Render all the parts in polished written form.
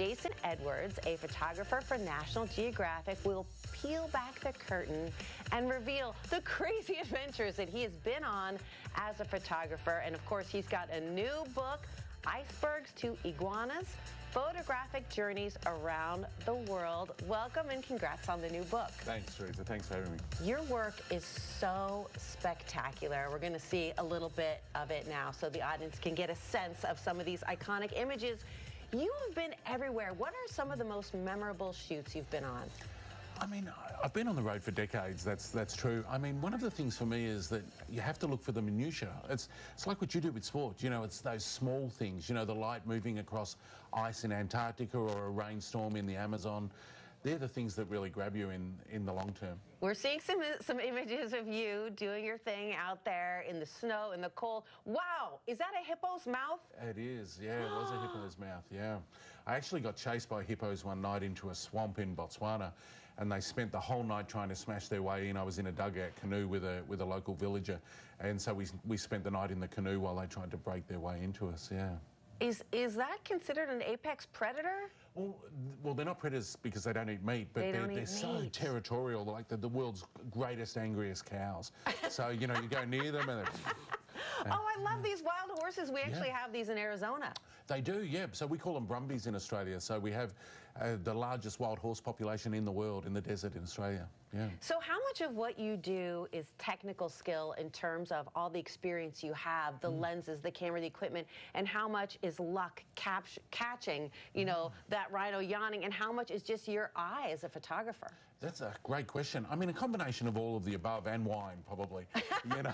Jason Edwards, a photographer for National Geographic, will peel back the curtain and reveal the crazy adventures that he has been on as a photographer. And of course, he's got a new book, Icebergs to Iguanas, Photographic Journeys Around the World. Welcome and congrats on the new book. Thanks, Teresa. Thanks for having me. Your work is so spectacular. We're going to see a little bit of it now so the audience can get a sense of some of these iconic images. You have been everywhere. What are some of the most memorable shoots you've been on? I mean, I've been on the road for decades, that's true. I mean, one of the things for me is that you have to look for the minutiae. It's like what you do with sport, you know, it's those small things, you know, the light moving across ice in Antarctica or a rainstorm in the Amazon. They're the things that really grab you in the long term. We're seeing some images of you doing your thing out there in the snow, in the cold. Wow, is that a hippo's mouth? It is, yeah, it was a hippo's mouth, yeah. I actually got chased by hippos one night into a swamp in Botswana, and they spent the whole night trying to smash their way in. I was in a dugout canoe with a local villager, and so we spent the night in the canoe while they tried to break their way into us, yeah. Is that considered an apex predator? Well, they're not predators because they don't eat meat, but they're so territorial, like the world's greatest, angriest cows. So, you know, you go near them and they're... Oh, I love these wild horses. We actually have these in Arizona. They do, yeah. So we call them brumbies in Australia. So we have the largest wild horse population in the world in the desert in Australia. Yeah. So how much of what you do is technical skill in terms of all the experience you have, the lenses, the camera, the equipment, and how much is luck catching, you know, that rhino yawning, and how much is just your eye as a photographer? That's a great question. I mean, a combination of all of the above and wine, probably. You know,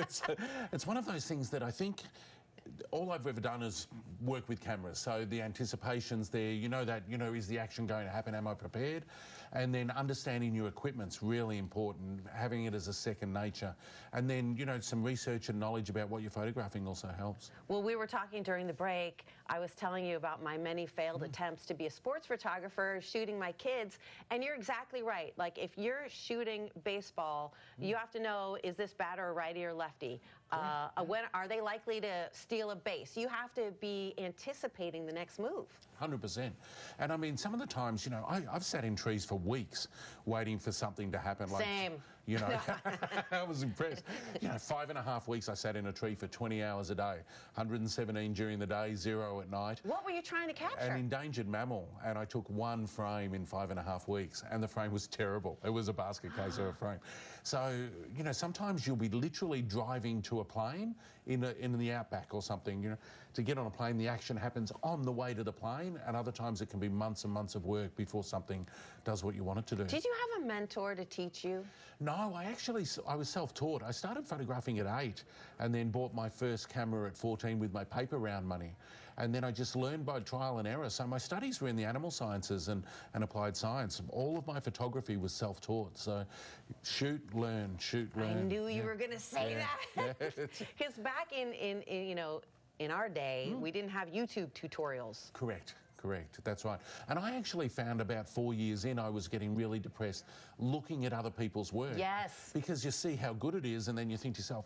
so it's one of those things that I think all I've ever done is work with cameras. So the anticipation's there, you know that, you know, is the action going to happen? Am I prepared? And then understanding your equipment's really important, having it as a second nature. And then, you know, some research and knowledge about what you're photographing also helps. Well, we were talking during the break. I was telling you about my many failed attempts to be a sports photographer, shooting my kids, and you're exactly right. Like, if you're shooting baseball, you have to know, is this batter a righty or lefty? When are they likely to steal a base? You have to be anticipating the next move. 100%. And I mean, some of the times, you know, I've sat in trees for weeks waiting for something to happen. Like, same. You know, I was impressed. You know, 5.5 weeks I sat in a tree for 20 hours a day, 117 during the day, 0 at night. What were you trying to capture? An endangered mammal, and I took one frame in 5.5 weeks, and the frame was terrible. It was a basket case of a frame. So, you know, sometimes you'll be literally driving to a plane in the outback or something, you know, to get on a plane, the action happens on the way to the plane, and other times it can be months and months of work before something does what you want it to do. Did you have a mentor to teach you? No, I was self-taught. I started photographing at 8 and then bought my first camera at 14 with my paper round money. And then I just learned by trial and error. So my studies were in the animal sciences and applied science. All of my photography was self-taught. So shoot, learn, shoot, learn. I knew you were going to say that. Because back in you know, in our day, we didn't have YouTube tutorials. Correct. That's right. And I actually found about 4 years in, I was getting really depressed looking at other people's work. Yes. Because you see how good it is, and then you think to yourself,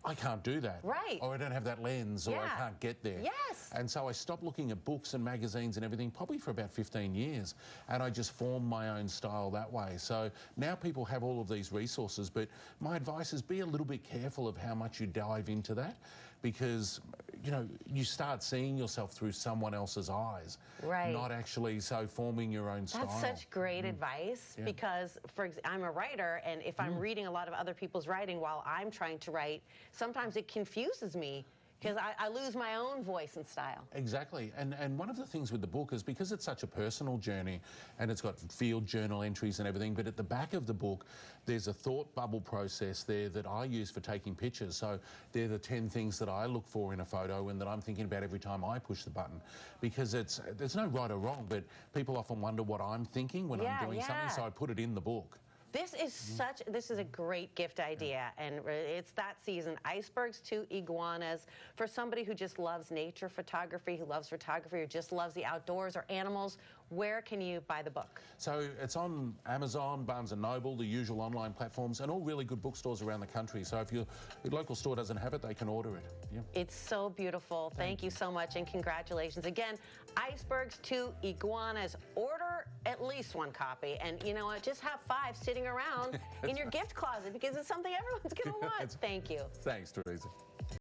I can't do that. Right. Or I don't have that lens, or I can't get there. Yes. And so I stopped looking at books and magazines and everything probably for about 15 years. And I just formed my own style that way. So now people have all of these resources, but my advice is be a little bit careful of how much you dive into that, because, you know, you start seeing yourself through someone else's eyes. Right. Not actually so forming your own style. That's such great advice, because I'm a writer, and if I'm reading a lot of other people's writing while I'm trying to write, sometimes it confuses me because I lose my own voice and style. Exactly. And one of the things with the book is because it's such a personal journey, and it's got field journal entries and everything, but at the back of the book, there's a thought bubble process there that I use for taking pictures. So they're the 10 things that I look for in a photo and that I'm thinking about every time I push the button. Because there's no right or wrong, but people often wonder what I'm thinking when I'm doing something, so I put it in the book. This is a great gift idea, and it's that season. Icebergs to Iguanas. For somebody who just loves nature photography, who loves photography, or just loves the outdoors or animals, where can you buy the book? So it's on Amazon, Barnes & Noble, the usual online platforms, and all really good bookstores around the country. So if your local store doesn't have it, they can order it. Yeah. It's so beautiful. Thank you so much, and congratulations. Again, Icebergs to Iguanas. Order at least one copy, and you know what? Just have 5 sitting around in your gift closet, because it's something everyone's going to want. Thank you. Thanks, Teresa.